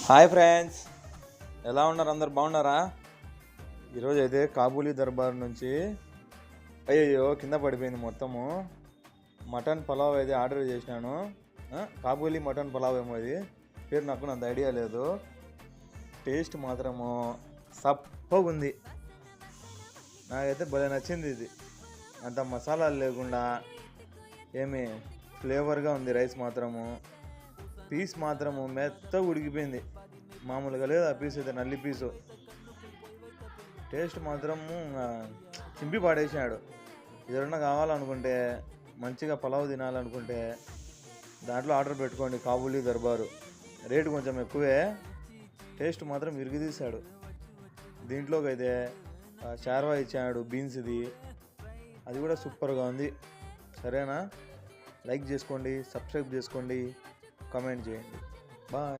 Hi friends, ఎలా ఉన్నారు? అందరు బాగున్నారా? ఈరోజు అయితే కాబూలీ దర్బార్ నుంచి అయ్యో కింద పడిపోయింది మొత్తము. మటన్ పలావ్ అయితే ఆర్డర్ చేసినాను. కాబూలీ మటన్ పలావ్ ఏమో, ఇది పేరు నాకు అంత ఐడియా లేదు. టేస్ట్ మాత్రము సప్పగా ఉంది. నాకైతే భలే నచ్చింది. ఇది అంత మసాలాలు లేకుండా ఏమి ఫ్లేవర్గా ఉంది. రైస్ మాత్రము, పీస్ మాత్రము మెత్తగా ఉడికిపోయింది. మామూలుగా లేదు ఆ పీస్ అయితే, నల్లి పీసు. టేస్ట్ మాత్రము చింపి పాడేసినాడు. ఏదన్నా కావాలనుకుంటే, మంచిగా పలావ్ తినాలనుకుంటే దాంట్లో ఆర్డర్ పెట్టుకోండి. కాబూలీ దర్బారు రేటు కొంచెం ఎక్కువే, టేస్ట్ మాత్రం ఇరిగితీశాడు. దీంట్లోకి అయితే షార్వా ఇచ్చాడు, బీన్స్ది. అది కూడా సూపర్గా ఉంది. సరేనా? లైక్ చేసుకోండి, సబ్స్క్రైబ్ చేసుకోండి, కామెంట్ చేయండి. బాయ్.